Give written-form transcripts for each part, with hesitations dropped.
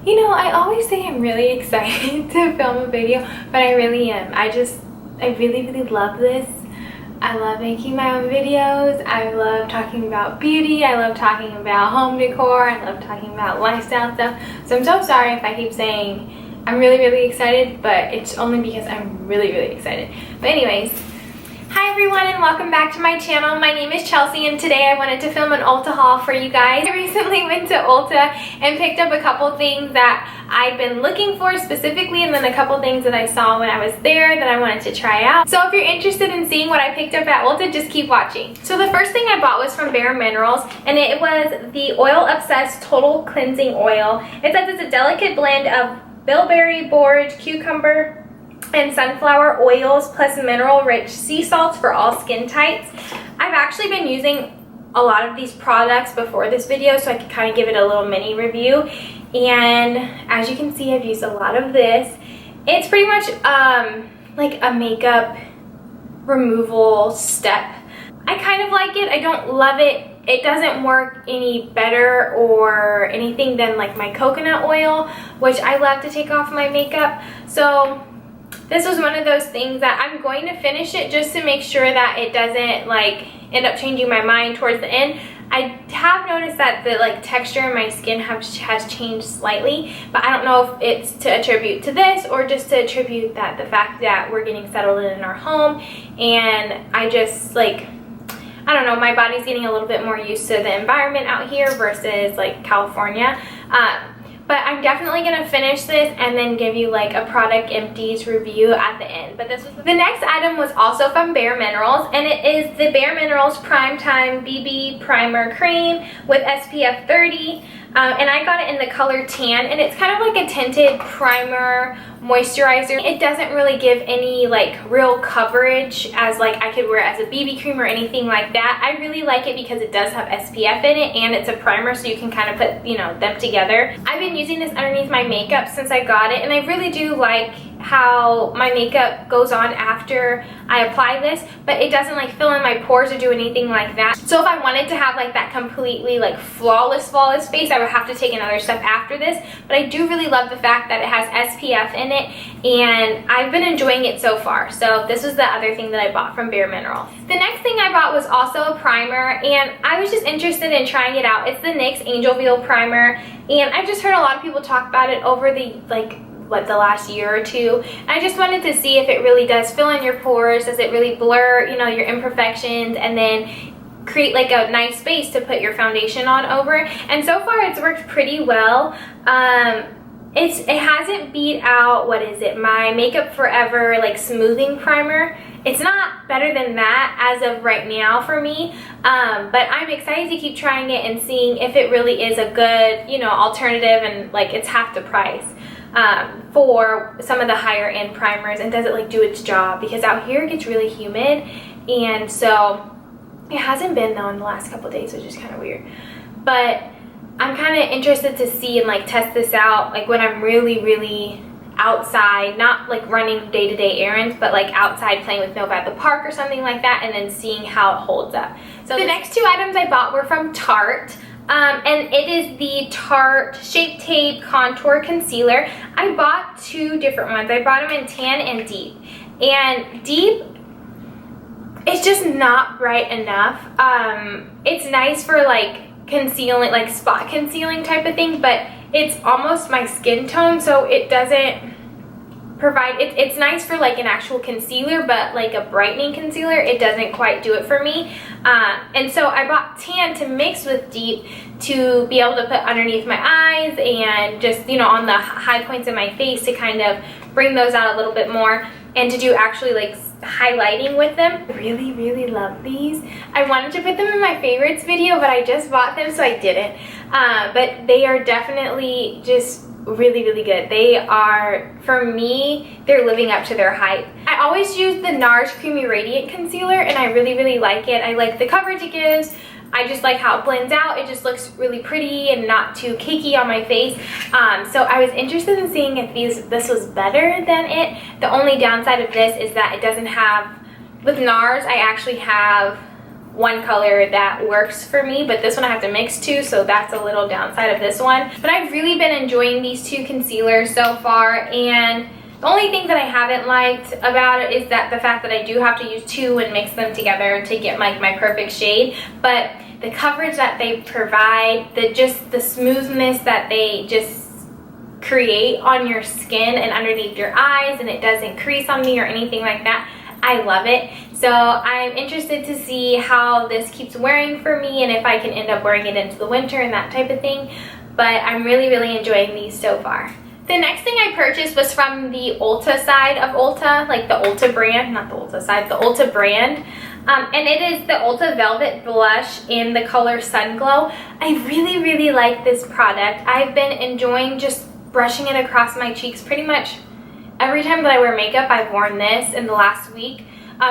You know, I always say I'm really excited to film a video, but I really am. I really, really love this. I love making my own videos. I love talking about beauty. I love talking about home decor. I love talking about lifestyle stuff. So I'm so sorry if I keep saying I'm really, really excited, but it's only because I'm really, really excited. But anyways, hi everyone and welcome back to my channel. My name is Chelsea and today I wanted to film an Ulta haul for you guys. I recently went to Ulta and picked up a couple things that I've been looking for specifically, and then a couple things that I saw when I was there that I wanted to try out. So if you're interested in seeing what I picked up at Ulta, just keep watching. So the first thing I bought was from BareMinerals, and it was the Oil Obsessed Total Cleansing Oil. It says it's a delicate blend of bilberry, borage, cucumber, and sunflower oils plus mineral-rich sea salts for all skin types. I've actually been using a lot of these products before this video, so I could kind of give it a little mini review. And as you can see, I've used a lot of this. It's pretty much like a makeup removal step. I kind of like it. I don't love it. It doesn't work any better or anything than like my coconut oil, which I love to take off my makeup. So this was one of those things that I'm going to finish it just to make sure that it doesn't like end up changing my mind towards the end. I have noticed that the like texture in my skin has changed slightly, but I don't know if it's to attribute to this or just to attribute that the fact that we're getting settled in our home, and I just like, I don't know, my body's getting a little bit more used to the environment out here versus like California. But I'm definitely going to finish this and then give you like a product empties review at the end. But this was the next item was also from BareMinerals, and it is the BareMinerals Primetime BB Primer Cream with SPF 30. And I got it in the color tan, and it's kind of like a tinted primer moisturizer. It doesn't really give any like real coverage as like I could wear it as a BB cream or anything like that. I really like it because it does have SPF in it and it's a primer, so you can kind of put, you know, them together. I've been using this underneath my makeup since I got it, and I really do like how my makeup goes on after I apply this, but it doesn't like fill in my pores or do anything like that. So if I wanted to have like that completely like flawless face, I would have to take another step after this. But I do really love the fact that it has SPF in it, and I've been enjoying it so far. So this was the other thing that I bought from BareMinerals. The next thing I bought was also a primer, and I was just interested in trying it out. It's the NYX Angel Veil Primer, and I've just heard a lot of people talk about it over the the last year or two. And I just wanted to see if it really does fill in your pores. Does it really blur, you know, your imperfections, and then create like a nice space to put your foundation on over? And so far it's worked pretty well. It hasn't beat out, what is it, my Makeup Forever like smoothing primer. It's not better than that as of right now for me, but I'm excited to keep trying it and seeing if it really is a good, you know, alternative, and like it's half the price for some of the higher end primers, and does it like do its job, because out here it gets really humid, and so it hasn't been though in the last couple of days, which is kind of weird. But I'm kind of interested to see and like test this out like when I'm really outside, not like running day-to-day errands, but like outside playing with Nova at the park or something like that, and then seeing how it holds up. So the next two items I bought were from Tarte. And it is the Tarte Shape Tape Contour Concealer. I bought two different ones. I bought them in tan and deep. And deep, it's just not bright enough. It's nice for like concealing, like spot concealing type of thing, but it's almost my skin tone, so it doesn't provide, it's nice for like an actual concealer, but like a brightening concealer, it doesn't quite do it for me. And so I bought tan to mix with deep to be able to put underneath my eyes and just, you know, on the high points of my face to kind of bring those out a little bit more, and to do actually like highlighting with them. I really love these. I wanted to put them in my favorites video, but I just bought them, so I didn't. But they are definitely just really good. They are, for me, they're living up to their hype. I always use the NARS Creamy Radiant Concealer, and I really like it. I like the coverage it gives. I just like how it blends out. It just looks really pretty and not too cakey on my face. So I was interested in seeing if this was better than it. The only downside of this is that it doesn't have, with NARS I actually have one color that works for me, but this one I have to mix two, so that's a little downside of this one. But I've really been enjoying these two concealers so far, and the only thing that I haven't liked about it is that the fact that I do have to use two and mix them together to get my perfect shade. But the coverage that they provide, the smoothness that they just create on your skin and underneath your eyes, and it doesn't crease on me or anything like that, I love it. So I'm interested to see how this keeps wearing for me and if I can end up wearing it into the winter and that type of thing. But I'm really, really enjoying these so far. The next thing I purchased was from the Ulta side of Ulta, like the Ulta brand, not the Ulta side, the Ulta brand. And it is the Ulta Velvet Blush in the color Sunglow. I really, really like this product. I've been enjoying just brushing it across my cheeks pretty much every time that I wear makeup. I've worn this in the last week.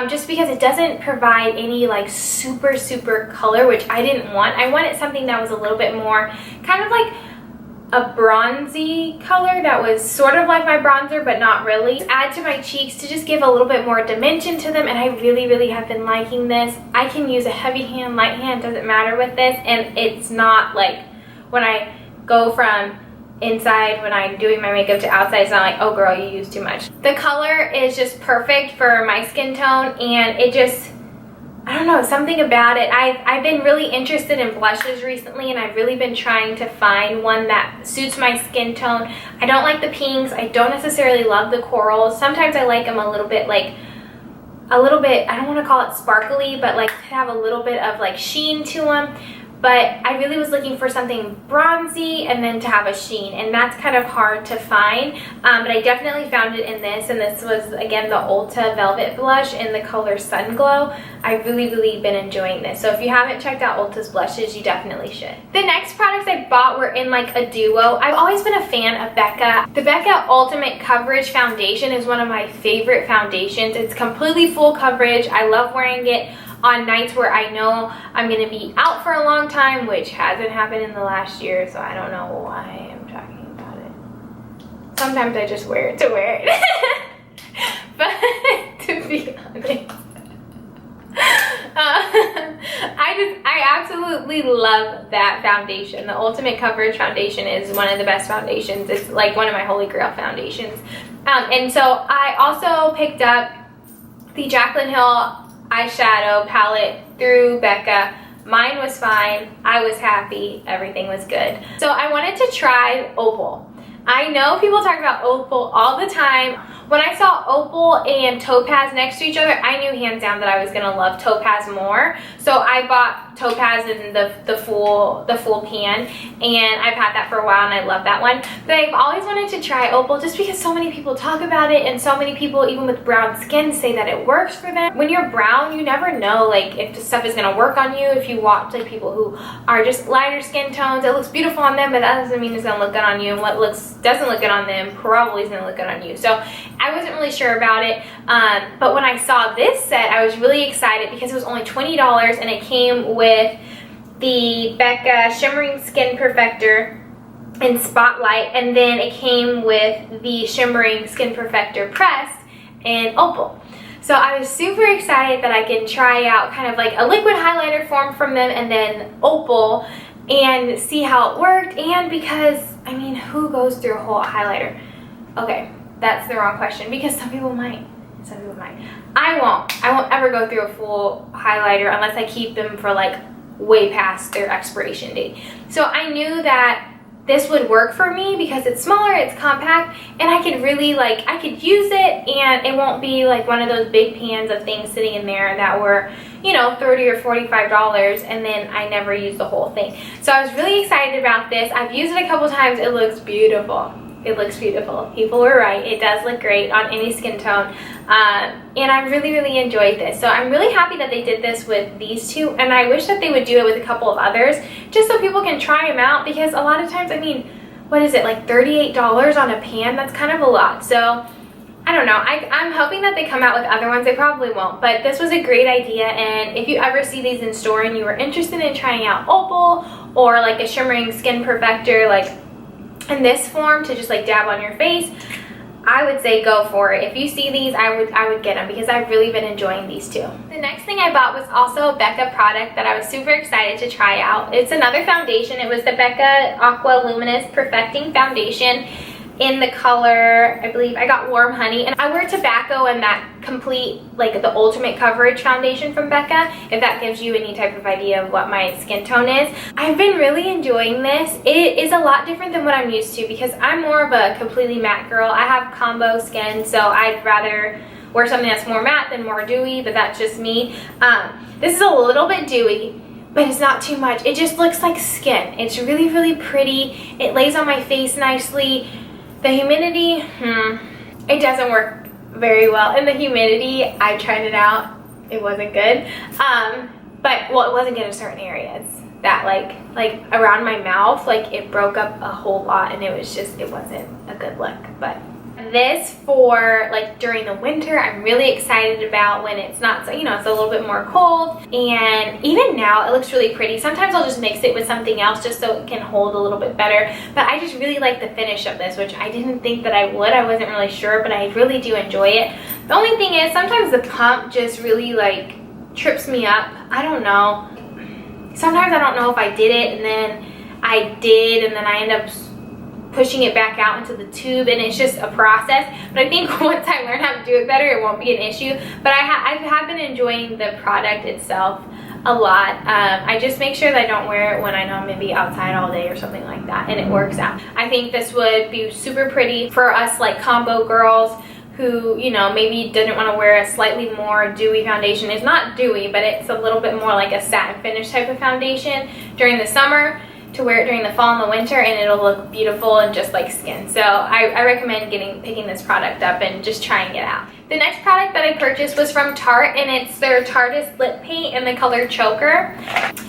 Just because it doesn't provide any like super color, which I didn't want. I wanted something that was a little bit more kind of like a bronzy color that was sort of like my bronzer but not really. Add to my cheeks to just give a little bit more dimension to them, and I really, really have been liking this. I can use a heavy hand, light hand, doesn't matter with this, and it's not like when I go from inside when I'm doing my makeup to outside, it's not like, oh girl, you use too much. The color is just perfect for my skin tone, and it just, I don't know, something about it. I've been really interested in blushes recently, and I've really been trying to find one that suits my skin tone. I don't like the pinks. I don't necessarily love the corals. Sometimes I like them a little bit, I don't want to call it sparkly, but like to have a little bit of like sheen to them. But I really was looking for something bronzy and then to have a sheen, and that's kind of hard to find. But I definitely found it in this, and this was, again, the Ulta Velvet Blush in the color Sunglow. I've really, really been enjoying this. So if you haven't checked out Ulta's blushes, you definitely should. The next products I bought were in like a duo. I've always been a fan of BECCA. The BECCA Ultimate Coverage Foundation is one of my favorite foundations. It's completely full coverage. I love wearing it on nights where I know I'm going to be out for a long time, which hasn't happened in the last year, so I don't know why I'm talking about it. Sometimes I just wear it to wear it. But to be honest, I absolutely love that foundation. The Ultimate Coverage Foundation is one of the best foundations. It's like one of my holy grail foundations. And so I also picked up the Jaclyn Hill eyeshadow palette through BECCA. Mine was fine. I was happy. Everything was good. So I wanted to try Opal. I know people talk about Opal all the time. When I saw Opal and Topaz next to each other, I knew hands down that I was gonna love Topaz more. So I bought Topaz in the full pan, and I've had that for a while and I love that one. But I've always wanted to try Opal just because so many people talk about it, and so many people, even with brown skin, say that it works for them. When you're brown, you never know like if the stuff is gonna work on you. If you watch like people who are just lighter skin tones, it looks beautiful on them, but that doesn't mean it's gonna look good on you, and what doesn't look good on them probably is gonna look good on you. So I wasn't really sure about it, but when I saw this set, I was really excited because it was only $20, and it came with the BECCA Shimmering Skin Perfector in Spotlight, and then it came with the Shimmering Skin Perfector Pressed in Opal. So I was super excited that I can try out kind of like a liquid highlighter form from them and then Opal and see how it worked. And because, I mean, who goes through a whole highlighter? Okay, that's the wrong question, because some people might. Some people might. I won't ever go through a full highlighter unless I keep them for like way past their expiration date. So I knew that this would work for me because it's smaller, it's compact, and I could really like, I could use it and it won't be like one of those big pans of things sitting in there that were, you know, $30 or $45 and then I never use the whole thing. So I was really excited about this. I've used it a couple times. It looks beautiful. It looks beautiful. People were right. It does look great on any skin tone. And I really, really enjoyed this. So I'm really happy that they did this with these two. And I wish that they would do it with a couple of others, just so people can try them out. Because a lot of times, I mean, what is it, like $38 on a pan? That's kind of a lot. So I don't know. I'm hoping that they come out with other ones. They probably won't. But this was a great idea. And if you ever see these in store and you were interested in trying out Opal or like a Shimmering Skin Perfector, like in this form to just like dab on your face, I would say go for it. If you see these, I would get them because I've really been enjoying these too. The next thing I bought was also a BECCA product that I was super excited to try out. It's another foundation. It was the BECCA Aqua Luminous Perfecting Foundation in the color, I believe I got Warm Honey, and I wear Tobacco and that complete, like the ultimate coverage foundation from BECCA, if that gives you any type of idea of what my skin tone is. I've been really enjoying this. It is a lot different than what I'm used to because I'm more of a completely matte girl. I have combo skin, so I'd rather wear something that's more matte than more dewy, but that's just me. This is a little bit dewy, but it's not too much. It just looks like skin. It's really, really pretty. It lays on my face nicely. The humidity, it doesn't work very well in the humidity. I tried it out. It wasn't good. But, well, it wasn't good in certain areas. That, like around my mouth, like, it broke up a whole lot, and it was just, it wasn't a good look. But this for, like, during the winter, I'm really excited about when it's not so, you know, it's a little bit more cold. And even now, it looks really pretty. Sometimes I'll just mix it with something else just so it can hold a little bit better. But I just really like the finish of this, which I didn't think that I would. I wasn't really sure, but I really do enjoy it. The only thing is, sometimes the pump just really, like, trips me up. I don't know. Sometimes I don't know if I did it, and then I did, and then I end up pushing it back out into the tube, and it's just a process. But I think once I learn how to do it better, it won't be an issue. But I have been enjoying the product itself a lot. I just make sure that I don't wear it when I know I'm gonna be outside all day or something like that, and it works out. I think this would be super pretty for us, like, combo girls who, you know, maybe didn't want to wear a slightly more dewy foundation. It's not dewy, but it's a little bit more like a satin finish type of foundation during the summer, to wear it during the fall and the winter, and it'll look beautiful and just like skin. So I recommend picking this product up and just trying it out. The next product that I purchased was from Tarte, and it's their Tarteist lip paint in the color Choker.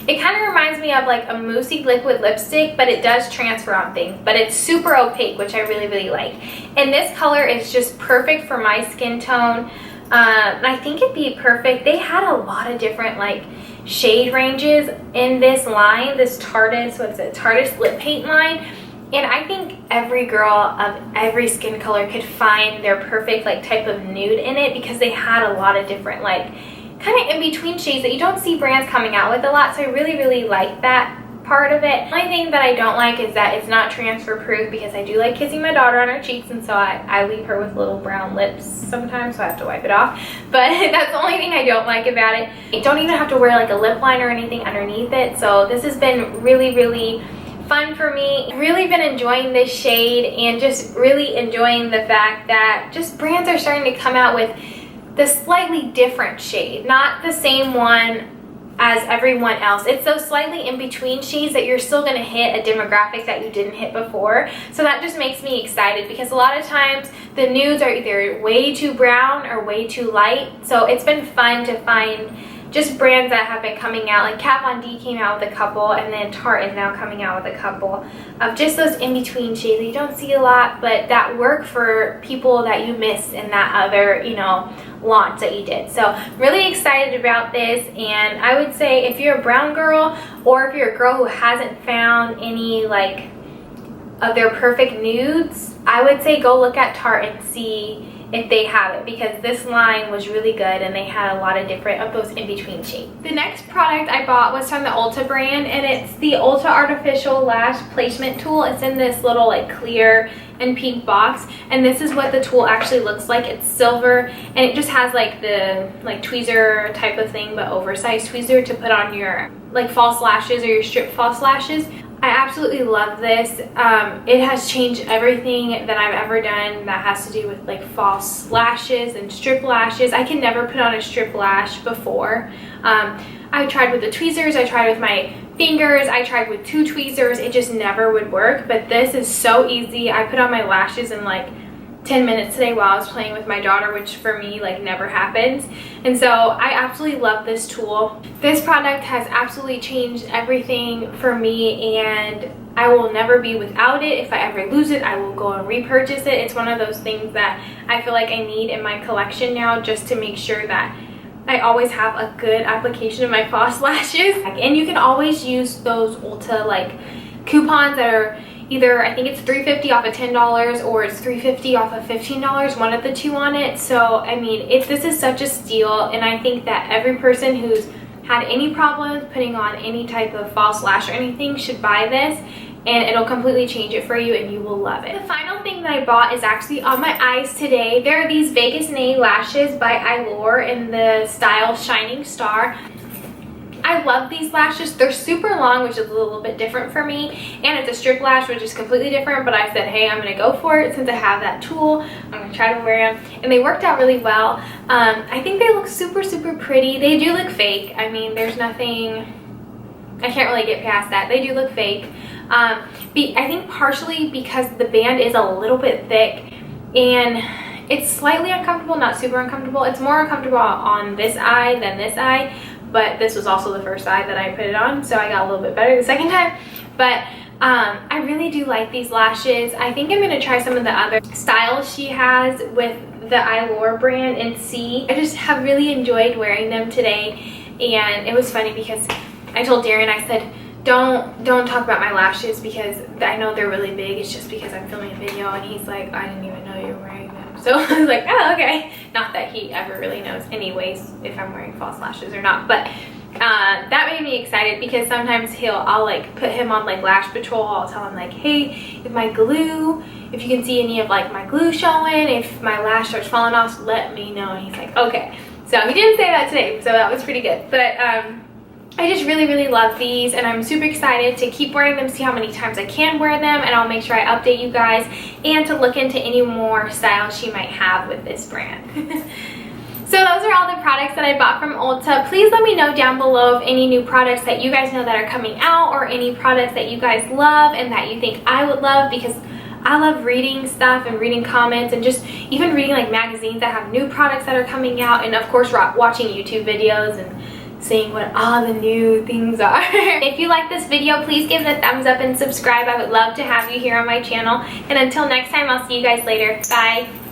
It kind of reminds me of like a moussey liquid lipstick, but it does transfer on things, but it's super opaque, which I really, really like. And this color is just perfect for my skin tone. And I think it'd be perfect. They had a lot of different, like, shade ranges in this line, this Tarteist, what is it, Tarteist lip paint line. And I think every girl of every skin color could find their perfect, like, type of nude in it, because they had a lot of different, like, kind of in-between shades that you don't see brands coming out with a lot. So I really, really like that part of it. The only thing that I don't like is that it's not transfer proof, because I do like kissing my daughter on her cheeks, and so I leave her with little brown lips sometimes, so I have to wipe it off. But that's the only thing I don't like about it. You don't even have to wear like a lip liner or anything underneath it. So this has been really, really fun for me. I've really been enjoying this shade, and just really enjoying the fact that just brands are starting to come out with the slightly different shade, not the same one as everyone else. It's those slightly in between shades that you're still going to hit a demographic that you didn't hit before. So that just makes me excited, because a lot of times the nudes are either way too brown or way too light. So it's been fun to find just brands that have been coming out, like Kat Von D came out with a couple, and then Tarte is now coming out with a couple of just those in-between shades that you don't see a lot, but that work for people that you missed in that other, you know, launch that you did. So really excited about this. And I would say if you're a brown girl, or if you're a girl who hasn't found any like of their perfect nudes, I would say go look at Tarte and see if they have it, because this line was really good and they had a lot of different of those in-between shades. The next product I bought was from the Ulta brand, and it's the Ulta Artificial Lash Placement Tool. It's in this little like clear and pink box, and this is what the tool actually looks like. It's silver, and it just has like the like tweezer type of thing, but oversized tweezer to put on your like false lashes or your strip false lashes. I absolutely love this. It has changed everything that I've ever done that has to do with like false lashes and strip lashes. I can never put on a strip lash before. I tried with the tweezers, I tried with my fingers, I tried with two tweezers. It just never would work, but this is so easy. I put on my lashes in like 10 minutes today while I was playing with my daughter, which for me like never happens. And so I absolutely love this tool. This product has absolutely changed everything for me, and I will never be without it. If I ever lose it, I will go and repurchase it. It's one of those things that I feel like I need in my collection now, just to make sure that I always have a good application of my false lashes. And you can always use those Ulta like coupons that are either, I think it's $3.50 off of $10 or it's $3.50 off of $15, one of the two on it. So I mean, this is such a steal, and I think that every person who's had any problems putting on any type of false lash or anything should buy this, and it'll completely change it for you and you will love it. The final thing that I bought is actually on my eyes today. There are these Vegas Nay lashes by Eyesore in the style Shining Star. I love these lashes. They're super long, which is a little bit different for me, and it's a strip lash, which is completely different, but I said, hey, I'm gonna go for it since I have that tool. I'm gonna try to wear them, and they worked out really well. I think they look super, super pretty. They do look fake. I mean, there's nothing, I can't really get past that. They do look fake. I think partially because the band is a little bit thick, and it's slightly uncomfortable, not super uncomfortable. It's more uncomfortable on this eye than this eye, but this was also the first eye that I put it on, so I got a little bit better the second time. But I really do like these lashes. I think I'm going to try some of the other styles she has with the Eyesore brand and see. I just have really enjoyed wearing them today, and it was funny because I told Darren, I said, don't talk about my lashes because I know they're really big. It's just because I'm filming a video, and he's like, I didn't even know you were wearing them. So I was like, oh, okay. Not that he ever really knows anyways if I'm wearing false lashes or not, but that made me excited because sometimes I'll like put him on like Lash Patrol. I'll tell him like, hey, if you can see any of like my glue showing, if my lash starts falling off, let me know. And he's like, okay. So he didn't say that today, so that was pretty good. But I just really, really love these, and I'm super excited to keep wearing them, see how many times I can wear them, and I'll make sure I update you guys and to look into any more styles she might have with this brand. So those are all the products that I bought from Ulta. Please let me know down below of any new products that you guys know that are coming out, or any products that you guys love and that you think I would love, because I love reading stuff and reading comments and just even reading like magazines that have new products that are coming out, and of course watching YouTube videos and seeing what all the new things are. If you like this video, please give it a thumbs up and subscribe. I would love to have you here on my channel. And until next time, I'll see you guys later. Bye.